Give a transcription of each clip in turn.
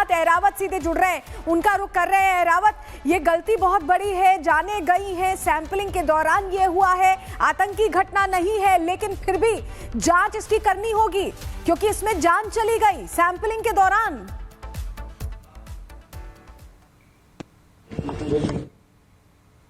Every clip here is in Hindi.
साथ एहरावत सीधे जुड़ रहे हैं, उनका रुख कर रहे हैं। एहरावत, ये गलती बहुत बड़ी है, जाने गई है, सैंपलिंग के दौरान ये हुआ है, आतंकी घटना नहीं है, लेकिन फिर भी जांच इसकी करनी होगी क्योंकि इसमें जान चली गई सैंपलिंग के दौरान।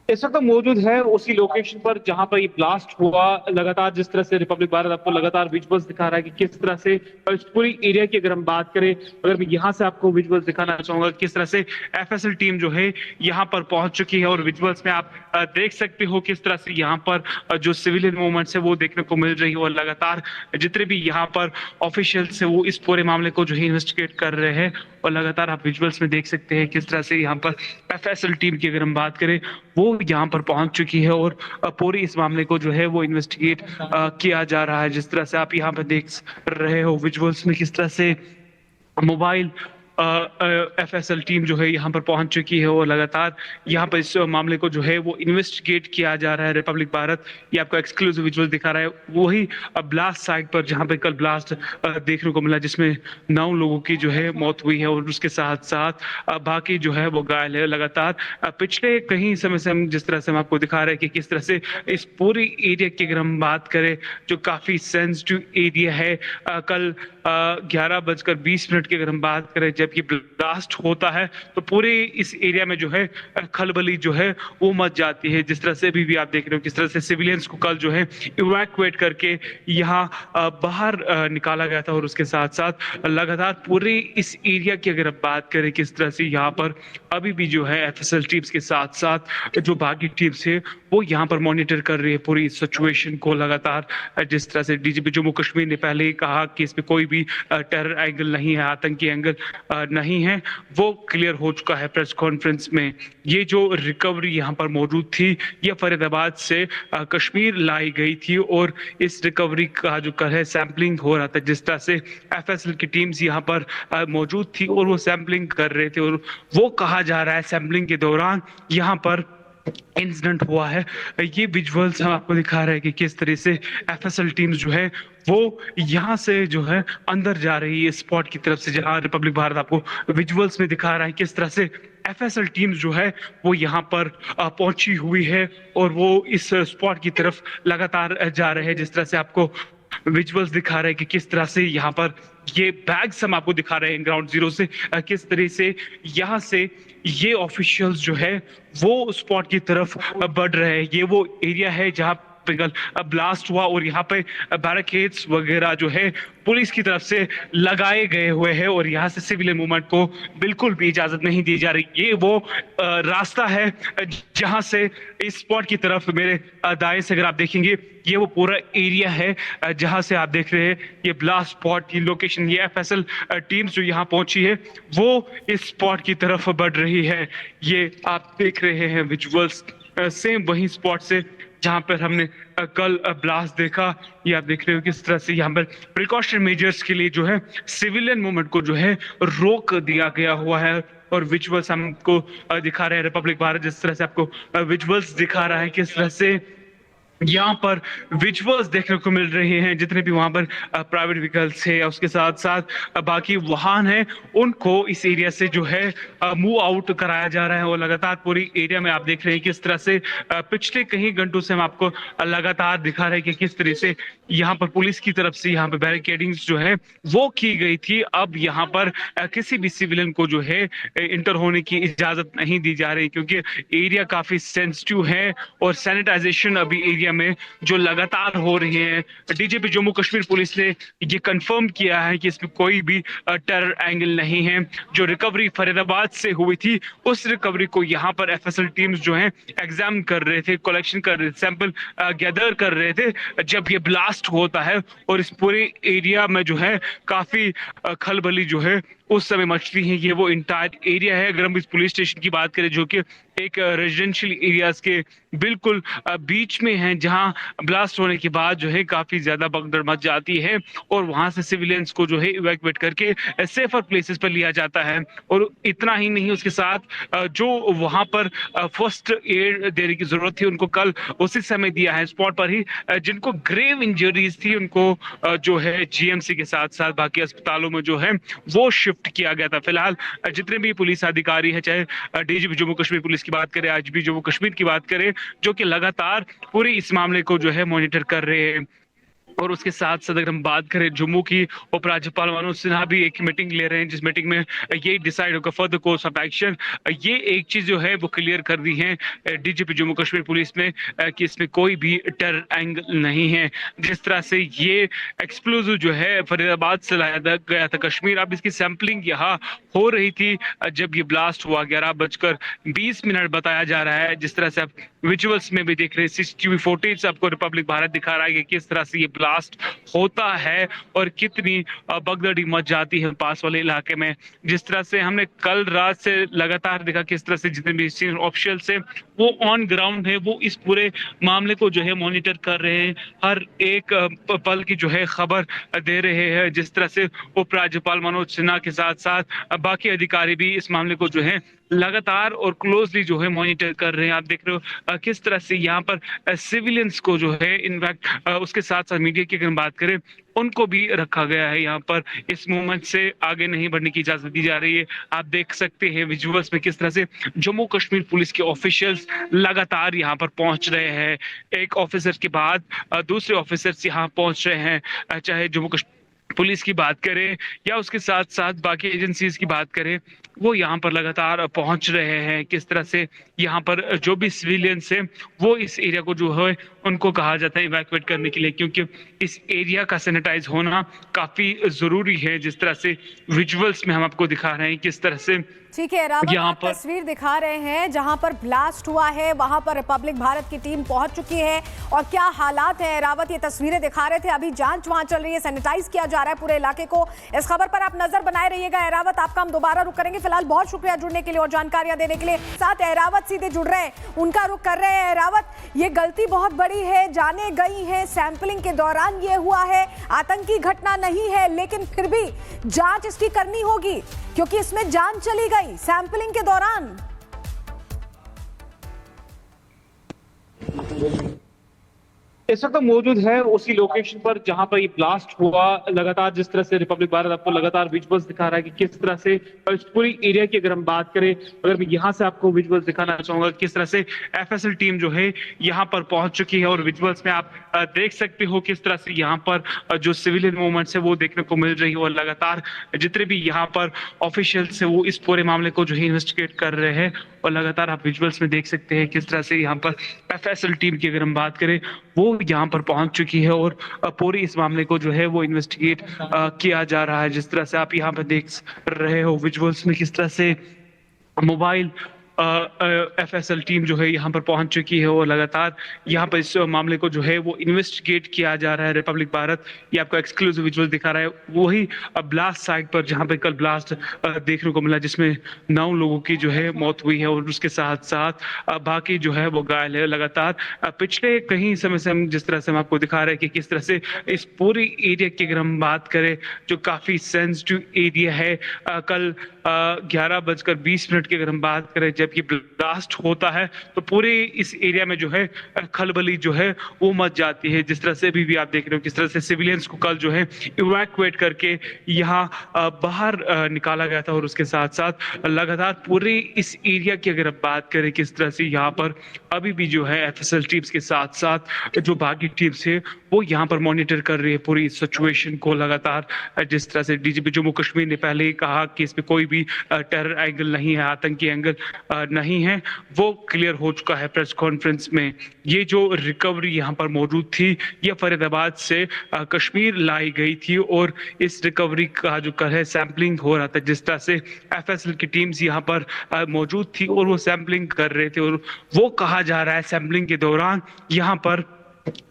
इस वक्त मौजूद है उसी लोकेशन पर जहां पर ये ब्लास्ट हुआ। लगातार जिस तरह से रिपब्लिक भारत आपको लगातार विजुअल्स दिखा रहा है कि किस तरह से इस पूरी एरिया की अगर हम बात करें, अगर मैं यहां से आपको विजुअल्स दिखाना चाहूंगा किस तरह से एफएसएल टीम जो है यहां पर पहुंच चुकी है। और विजुअल्स में आप देख सकते हो किस तरह से यहाँ पर जो सिविलियन मूवमेंट्स है वो देखने को मिल रही है। और लगातार जितने भी यहाँ पर ऑफिशियल्स है वो इस पूरे मामले को जो है इन्वेस्टिगेट कर रहे हैं। और लगातार आप विजुअल्स में देख सकते हैं किस तरह से यहाँ पर एफएसएल टीम की अगर हम बात करें वो यहाँ पर पहुंच चुकी है और पूरी इस मामले को जो है वो इन्वेस्टिगेट किया जा रहा है। जिस तरह से आप यहाँ पर देख रहे हो विजुअल्स में किस तरह से मोबाइल एफएसएल टीम जो है यहाँ पर पहुंच चुकी है और लगातार यहाँ पर इस मामले को जो है वो इन्वेस्टिगेट किया जा रहा है। रिपब्लिक भारत ये आपको एक्सक्लूसिव विजुअल दिखा रहा है वही ब्लास्ट साइट पर जहाँ पे कल ब्लास्ट देखने को मिला जिसमें 9 लोगों की जो है मौत हुई है और उसके साथ साथ बाकी जो है वो घायल है। लगातार पिछले कहीं समय से हम जिस तरह से हम आपको दिखा रहे हैं कि किस तरह से इस पूरी एरिया की अगर हम बात करें जो काफी सेंसिटिव एरिया है। कल 11:20 की अगर हम बात करें जब ये ब्लास्ट होता है तो पूरे इस एरिया में जो है खलबली जो है वो मच जाती है। जिस तरह से अभी भी आप देख रहे हो किस तरह से सिविलियंस को कल जो है इवैक्यूएट करके यहाँ बाहर निकाला गया था। और उसके साथ साथ लगातार पूरे इस एरिया की अगर आप बात करें किस तरह से यहाँ पर अभी भी जो है एफएसएल टीम्स के साथ साथ जो बाकी टीम्स है वो यहाँ पर मॉनिटर कर रही है पूरी सिचुएशन को। लगातार जिस तरह से डीजीपी जम्मू कश्मीर ने पहले ही कहा कि इसमें कोई भी टेरर एंगल नहीं है, आतंकी एंगल नहीं है, वो क्लियर हो चुका है प्रेस कॉन्फ्रेंस में। ये जो रिकवरी यहाँ पर मौजूद थी ये फरीदाबाद से कश्मीर लाई गई थी और इस रिकवरी का जो कल है सैंपलिंग हो रहा था। जिस तरह से एफएसएल की टीम्स यहाँ पर मौजूद थी और वो सैंपलिंग कर रहे थे और वो कहा जा रहा है सैंपलिंग के दौरान यहाँ पर इंसिडेंट हुआ है। ये विजुअल्स हम आपको दिखा रहे हैं कि किस तरह से एफएसएल टीम्स जो है वो यहाँ से जो है अंदर जा रही है स्पॉट की तरफ से, जहां रिपब्लिक भारत आपको विजुअल्स में दिखा रहा है किस तरह से एफएसएल टीम्स जो है वो यहाँ पर पहुंची हुई है और वो इस स्पॉट की तरफ लगातार जा रहे हैं। जिस तरह से आपको विजुअल्स दिखा रहे हैं कि किस तरह से यहाँ पर ये बैग्स हम आपको दिखा रहे हैं ग्राउंड जीरो से किस तरह से यहाँ से ये ऑफिशियल्स जो है वो स्पॉट की तरफ बढ़ रहे हैं। ये वो एरिया है जहाँ ब्लास्ट हुआ और यहाँ पे बैरिकेड्स वगैरह जो है पुलिस की तरफ से लगाए गए हुए हैं और यहाँ से सिविलियन मूवमेंट को बिल्कुल भी इजाजत नहीं दी जा रही। ये वो रास्ता है जहाँ से इस स्पॉट की तरफ मेरे दाएं से अगर आप देखेंगे ये वो पूरा एरिया है जहाँ से आप देख रहे हैं ये ब्लास्ट स्पॉट की लोकेशन। ये एफएसएल टीम्स जो यहाँ पहुंची है वो इस स्पॉट की तरफ बढ़ रही है। ये आप देख रहे हैं विजुअल्स सेम वही स्पॉट से जहां पर हमने कल ब्लास्ट देखा। ये आप देख रहे हो किस तरह से यहाँ पर प्रिकॉशन मेजर्स के लिए जो है सिविलियन मूवमेंट को जो है रोक दिया गया हुआ है। और विजुअल्स हमको दिखा रहे हैं रिपब्लिक भारत जिस तरह से आपको विजुअल्स दिखा रहा है किस तरह से यहाँ पर विजुअल्स देखने को मिल रहे हैं। जितने भी वहां पर प्राइवेट व्हीकल्स है या उसके साथ साथ बाकी वाहन है उनको इस एरिया से जो है मूव आउट कराया जा रहा है। और लगातार पूरी एरिया में आप देख रहे हैं किस तरह से पिछले कई घंटों से हम आपको लगातार दिखा रहे हैं कि किस तरह से यहाँ पर पुलिस की तरफ से यहाँ पर बैरिकेडिंग्स जो है वो की गई थी। अब यहाँ पर किसी भी सिविलियन को जो है इंटर होने की इजाजत नहीं दी जा रही क्योंकि एरिया काफी सेंसिटिव है और सैनिटाइजेशन अभी एरिया में जो लगातार हो रही है। डीजीपी जम्मू कश्मीर पुलिस ने ये कंफर्म किया है कि इसमें कोई भी टेरर एंगल नहीं है। जो रिकवरी फरीदाबाद से हुई थी उस रिकवरी को यहाँ पर एफएसएल टीम्स जो है एग्जाम कर रहे थे, कलेक्शन कर रहे थे, सैंपल गैदर कर रहे थे जब ये ब्लास्ट होता है। और इस पूरे एरिया में जो है काफी खलबली जो है उस समय मचती है। ये वो इंटायर एरिया है। अगर हम इस पुलिस स्टेशन की बात करें जो कि एक रेजिडेंशियल एरियाज के बिल्कुल बीच में है जहां ब्लास्ट होने के बाद जो है काफी ज्यादा भगदड़ मच जाती है और वहां से सिविलियंस को जो है इवैक्यूएट करके सेफर प्लेसेस पर लिया जाता है। और इतना ही नहीं उसके साथ जो वहां पर फर्स्ट एड देने की जरूरत थी उनको कल उसी समय दिया है स्पॉट पर ही। जिनको ग्रेव इंजरीज थी उनको जो है जीएमसी के साथ साथ बाकी अस्पतालों में जो है वो शिफ्ट शिफ्ट किया गया था। फिलहाल जितने भी पुलिस अधिकारी हैं, चाहे डीजीपी जम्मू कश्मीर पुलिस की बात करें, आईजीपी जम्मू कश्मीर की बात करें, जो कि लगातार पूरे इस मामले को जो है मॉनिटर कर रहे हैं। और उसके साथ साथ अगर हम बात करें जम्मू की, उपराज्यपाल मनोज सिन्हा भी एक मीटिंग ले रहे हैं, जिस मीटिंग में ये डिसाइड होगा फर्दर कोर्स ऑफ एक्शन। ये एक चीज जो है वो क्लियर कर दी है डीजीपी जम्मू कश्मीर पुलिस में कि इसमें कोई भी टेरर एंगल नहीं है। जिस तरह से ये एक्सप्लोजिव जो है फरीदाबाद से लाया गया था कश्मीर, अब इसकी सैंपलिंग यहाँ हो रही थी जब ये ब्लास्ट हुआ। 11:20 बताया जा रहा है। जिस तरह से आप विजुअल्स में भी देख रहे हैं, सीसीटीवी फुटेज आपको रिपब्लिक भारत दिखा रहा है कि किस तरह से ये ब्लास्ट होता है और कितनी भगदड़ी मच जाती है पास वाले इलाके में। जिस तरह से हमने कल रात से लगातार देखा किस तरह से जितने भी सीनियर ऑफिशियल्स हैं वो ऑन ग्राउंड है, वो इस पूरे मामले को जो है मॉनिटर कर रहे हैं, हर एक पल की जो है खबर दे रहे हैं। जिस तरह से उपराज्यपाल मनोज सिन्हा के साथ साथ बाकी अधिकारी भी इस मामले को जो है लगातार और क्लोजली जो है मॉनिटर कर रहे हैं। आप देख रहे हो किस तरह से यहाँ पर सिविलियंस को जो है इनफैक्ट उसके साथ साथ मीडिया की अगर बात करें उनको भी रखा गया है यहाँ पर। इस मूवमेंट से आगे नहीं बढ़ने की इजाजत दी जा रही है। आप देख सकते हैं विजुअल्स में किस तरह से जम्मू कश्मीर पुलिस के ऑफिशियल्स लगातार यहाँ पर पहुंच रहे हैं। एक ऑफिसर के बाद दूसरे ऑफिसर्स यहाँ पहुंच रहे हैं, चाहे जम्मू कश्मीर पुलिस की बात करें या उसके साथ साथ बाकी एजेंसीज की बात करें, वो यहाँ पर लगातार पहुंच रहे हैं। किस तरह से यहाँ पर जो भी सिविलियंस हैं वो इस एरिया को जो है उनको कहा जाता है इवैक्यूएट करने के लिए, क्योंकि इस एरिया का सैनिटाइज होना काफी जरूरी है। जिस तरह से विजुअल्स में हम आपको दिखा रहे हैं किस तरह से ठीक है रावत, यहाँ आप तस्वीर दिखा रहे हैं जहां पर ब्लास्ट हुआ है, वहां पर रिपब्लिक भारत की टीम पहुंच चुकी है और क्या हालात है। रावत ये तस्वीरें दिखा रहे थे, अभी जांच वहां चल रही है, सैनिटाइज किया जा रहा है पूरे इलाके को। इस खबर पर आप नजर बनाए रहिएगा। रावत, आपका हम दोबारा रुक करेंगे। फिलहाल बहुत शुक्रिया जुड़ने के लिए और जानकारियां देने के लिए। साथ रावत सीधे जुड़ रहे हैं, उनका रुख कर रहे हैं। रावत, ये गलती बहुत बड़ी है, जाने गई है, सैंपलिंग के दौरान ये हुआ है, आतंकी घटना नहीं है, लेकिन फिर भी जांच इसकी करनी होगी क्योंकि इसमें जान चली गई सैंपलिंग के दौरान। इस वक्त मौजूद है उसी लोकेशन पर जहां पर ये ब्लास्ट हुआ। लगातार जिस तरह से रिपब्लिक भारत आपको लगातार विजुअल्स दिखा रहा है कि किस तरह से इस पूरी एरिया की अगर हम बात करें, अगर मैं यहां से आपको विजुअल्स दिखाना चाहूंगा किस तरह से एफएसएल टीम जो है यहां पर पहुंच चुकी है। और विजुअल्स में आप देख सकते हो किस तरह से यहाँ पर जो सिविलियन मूवमेंट्स है वो देखने को मिल रही है और लगातार जितने भी यहाँ पर ऑफिशियल्स है वो इस पूरे मामले को जो है इन्वेस्टिगेट कर रहे हैं। और लगातार आप विजुअल्स में देख सकते हैं किस तरह से यहाँ पर एफएसएल टीम की अगर हम बात करें वो यहाँ पर पहुंच चुकी है और पूरी इस मामले को जो है वो इन्वेस्टिगेट किया जा रहा है। जिस तरह से आप यहाँ पर देख रहे हो विजुअल्स में किस तरह से मोबाइल एफएसएल टीम जो है यहाँ पर पहुंच चुकी है और लगातार यहाँ पर इस मामले को जो है वो इन्वेस्टिगेट किया जा रहा है। रिपब्लिक भारत ये आपको एक्सक्लूसिव विजुअल दिखा रहा है वही ब्लास्ट साइट पर जहाँ पे कल ब्लास्ट देखने को मिला जिसमें 9 लोगों की जो है मौत हुई है और उसके साथ साथ बाकी जो है वो घायल है। लगातार पिछले कहीं समय से हम जिस तरह से हम आपको दिखा रहे हैं कि किस तरह से इस पूरी एरिया की अगर हम बात करें जो काफी सेंसिटिव एरिया है, कल 11:20 की अगर हम बात करें जब ये ब्लास्ट होता है तो पूरे इस एरिया में जो है खलबली जो है वो मच जाती है। जिस तरह से अभी भी आप देख रहे हो किस तरह से सिविलियंस को कल जो है इवैक्यूएट करके यहाँ बाहर निकाला गया था और उसके साथ साथ लगातार पूरे इस एरिया की अगर आप बात करें किस तरह से यहाँ पर अभी भी जो है एफएसएल टीम्स के साथ साथ जो बाकी टीम्स है वो यहाँ पर मॉनिटर कर रही है पूरी सिचुएशन को लगातार। जिस तरह से डीजीपी जम्मू कश्मीर ने पहले ही कहा कि इसमें कोई भी टेरर एंगल नहीं है, आतंकी एंगल नहीं है, वो क्लियर हो चुका है प्रेस कॉन्फ्रेंस में। ये जो रिकवरी यहाँ पर मौजूद थी ये फरीदाबाद से कश्मीर लाई गई थी और इस रिकवरी का जो कल है सैंपलिंग हो रहा था। जिस तरह से एफएसएल की टीम्स यहाँ पर मौजूद थी और वो सैंपलिंग कर रहे थे और वो कहा जा रहा है सैंपलिंग के दौरान यहाँ पर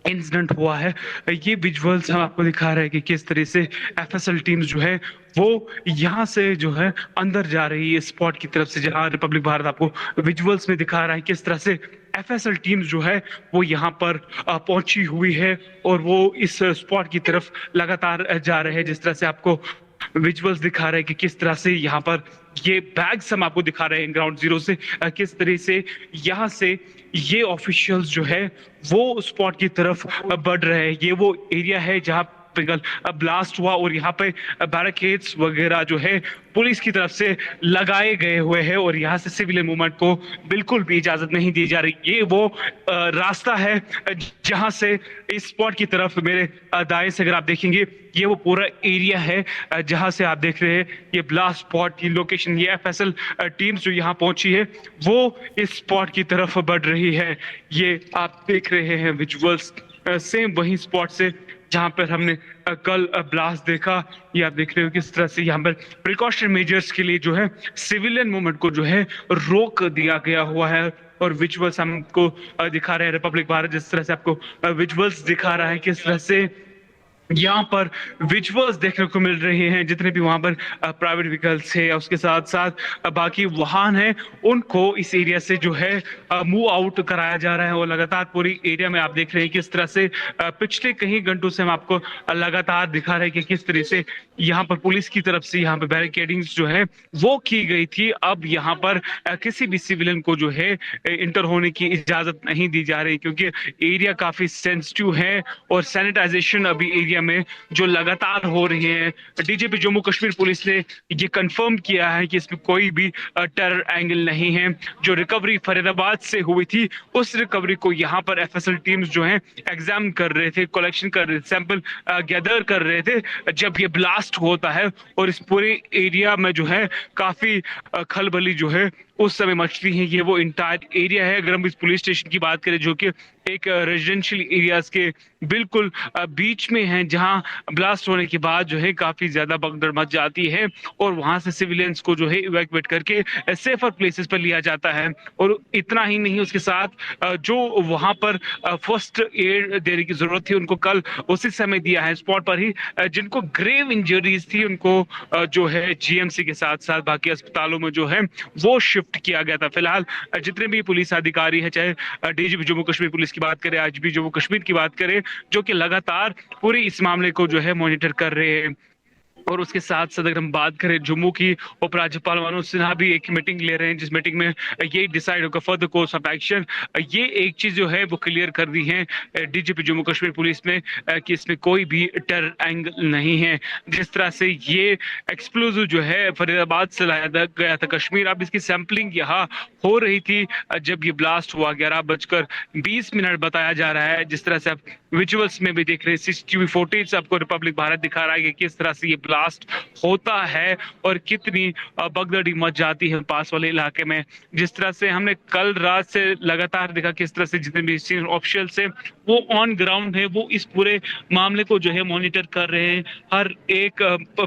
इंसिडेंट हुआ है। ये विजुअल्स हम आपको दिखा रहे हैं कि किस तरह से एफएसएल टीम्स जो है वो यहाँ से जो है अंदर जा रही है स्पॉट की तरफ से, जहाँ रिपब्लिक भारत आपको विजुअल्स में दिखा रहा है किस तरह से एफएसएल टीम्स जो है वो यहाँ पर पहुंची हुई है और वो इस स्पॉट की तरफ लगातार जा रहे हैं। जिस तरह से आपको विजुअल्स दिखा रहे हैं कि किस तरह से यहाँ पर ये बैग्स हम आपको दिखा रहे हैं ग्राउंड जीरो से किस तरह से यहाँ से ये ऑफिशियल्स जो है वो स्पॉट की तरफ बढ़ रहे हैं। ये वो एरिया है जहाँ पे कल ब्लास्ट हुआ और यहाँ पे बैरिकेड्स वगैरह जो है पुलिस की तरफ से लगाए गए हुए हैं और यहाँ से सिविलियन मूवमेंट को बिल्कुल भी इजाजत नहीं दी जा रही। ये वो रास्ता है जहां से इस स्पॉट की तरफ मेरे दाएं से अगर आप देखेंगे ये वो पूरा एरिया है जहां से आप देख रहे हैं ये ब्लास्ट स्पॉट की लोकेशन। ये एफएसएल टीम्स जो यहाँ पहुंची है वो इस स्पॉट की तरफ बढ़ रही है। ये आप देख रहे हैं विजुअल्स सेम वही स्पॉट से जहां पर हमने कल ब्लास्ट देखा। ये आप देख रहे हो किस तरह से यहाँ पर प्रिकॉशन मेजर्स के लिए जो है सिविलियन मूवमेंट को जो है रोक दिया गया हुआ है। और विजुअल्स हमको दिखा रहे हैं रिपब्लिक भारत जिस तरह से आपको विजुअल्स दिखा रहा है किस तरह से यहाँ पर विजुअल्स देखने को मिल रहे हैं। जितने भी वहां पर प्राइवेट व्हीकल्स है या उसके साथ साथ बाकी वाहन है उनको इस एरिया से जो है मूव आउट कराया जा रहा है। और लगातार पूरी एरिया में आप देख रहे हैं किस तरह से पिछले कई घंटों से हम आपको लगातार दिखा रहे हैं कि किस तरह से यहाँ पर पुलिस की तरफ से यहाँ पर बैरिकेडिंग्स जो है वो की गई थी। अब यहाँ पर किसी भी सिविलियन को जो है इंटर होने की इजाजत नहीं दी जा रही क्योंकि एरिया काफी सेंसिटिव है और सैनिटाइजेशन अभी एरिया में जो लगातार हो रही है। डीजीपी जम्मू कश्मीर पुलिस ने ये कंफर्म किया है कि इसमें कोई भी टेरर एंगल नहीं है। जो रिकवरी फरीदाबाद से हुई थी उस रिकवरी को यहाँ पर एफएसएल टीम्स जो है एग्जाम कर रहे थे, कलेक्शन कर रहे थे, सैंपल गैदर कर रहे थे जब ये ब्लास्ट होता है। और इस पूरे एरिया में जो है काफी खलबली जो है उस समय मचती है। ये वो इंटायर एरिया है। अगर हम इस पुलिस स्टेशन की बात करें जो कि एक रेजिडेंशियल एरियाज के बिल्कुल बीच में है जहां ब्लास्ट होने के बाद जो है काफी ज्यादा भगदड़ मच जाती है और वहां से सिविलियंस को जो है इवैक्यूएट करके सेफर प्लेसेस पर लिया जाता है। और इतना ही नहीं उसके साथ जो वहां पर फर्स्ट एड देने की जरूरत थी उनको कल उसी समय दिया है स्पॉट पर ही। जिनको ग्रेव इंजरीज थी उनको जो है जीएमसी के साथ साथ बाकी अस्पतालों में जो है वो शिफ्ट किया गया था। फिलहाल जितने भी पुलिस अधिकारी हैं चाहे डीजीपी जम्मू कश्मीर पुलिस की बात करें, आईजीपी जम्मू कश्मीर की बात करें जो कि लगातार पूरे इस मामले को जो है मॉनिटर कर रहे हैं। और उसके साथ साथ अगर हम बात करें जम्मू की उपराज्यपाल मनोज सिन्हा भी एक मीटिंग ले रहे हैं जिस मीटिंग में ये डिसाइड होगा फर्दर कोर्स ऑफ एक्शन। ये एक चीज जो है वो क्लियर कर दी है डीजीपी जम्मू कश्मीर पुलिस में कि इसमें कोई भी टेरर एंगल नहीं है। जिस तरह से ये एक्सप्लोजिव जो है फरीदाबाद से लाया गया था कश्मीर, अब इसकी सैंपलिंग यहाँ हो रही थी जब ये ब्लास्ट हुआ 11:20 बताया जा रहा है। जिस तरह से आप विजुअल्स में भी देख रहे हैं सीसीटीवी फुटेज आपको रिपब्लिक भारत दिखा रहा है कि किस तरह से ये ब्लास्ट होता है और कितनी भगदड़ी मच जाती है पास वाले इलाके में। जिस तरह से हमने कल रात से लगातार देखा किस तरह से जितने भी सीनियर ऑफिशियल्स हैं वो ऑन ग्राउंड है, वो इस पूरे मामले को जो है मॉनिटर कर रहे हैं, हर एक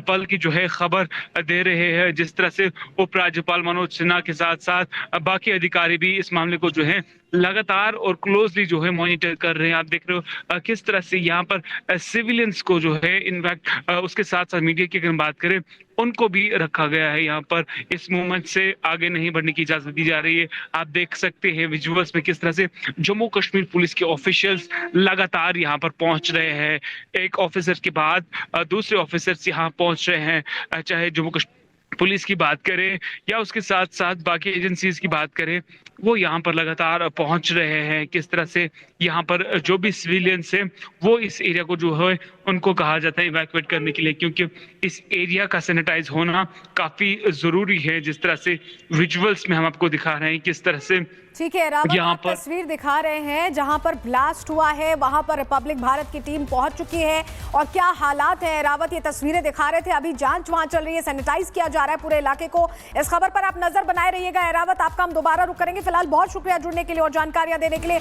पल की जो है खबर दे रहे हैं। जिस तरह से उपराज्यपाल मनोज सिन्हा के साथ साथ बाकी अधिकारी भी इस मामले को जो है लगातार और क्लोजली जो है मॉनिटर कर रहे हैं। आप देख रहे हो किस तरह से यहाँ पर सिविलियंस को जो है इनफैक्ट उसके साथ साथ मीडिया की अगर बात करें उनको भी रखा गया है। यहाँ पर इस मूवमेंट से आगे नहीं बढ़ने की इजाजत दी जा रही है। आप देख सकते हैं विजुअल्स में किस तरह से जम्मू कश्मीर पुलिस के ऑफिशियल्स लगातार यहाँ पर पहुंच रहे हैं। एक ऑफिसर के बाद दूसरे ऑफिसर्स यहाँ पहुंच रहे हैं, चाहे जम्मू कश्मीर पुलिस की बात करें या उसके साथ साथ बाकी एजेंसीज की बात करें, वो यहाँ पर लगातार पहुंच रहे हैं। किस तरह से यहाँ पर जो भी सिविलियंस हैं वो इस एरिया को जो है उनको कहा जाता है इवैक्यूएट करने के लिए क्योंकि इस एरिया का सैनिटाइज होना काफी जरूरी है। जिस तरह से विजुअल्स में हम आपको दिखा रहे हैं किस तरह से ठीक है रावत, आप तस्वीर दिखा रहे हैं जहां पर ब्लास्ट हुआ है वहां पर रिपब्लिक भारत की टीम पहुंच चुकी है और क्या हालात है रावत ये तस्वीरें दिखा रहे थे। अभी जांच वहां चल रही है, सैनिटाइज किया जा रहा है पूरे इलाके को। इस खबर पर आप नजर बनाए रहिएगा। रावत आपका हम दोबारा रुक करेंगे। फिलहाल बहुत शुक्रिया जुड़ने के लिए और जानकारियां देने के लिए।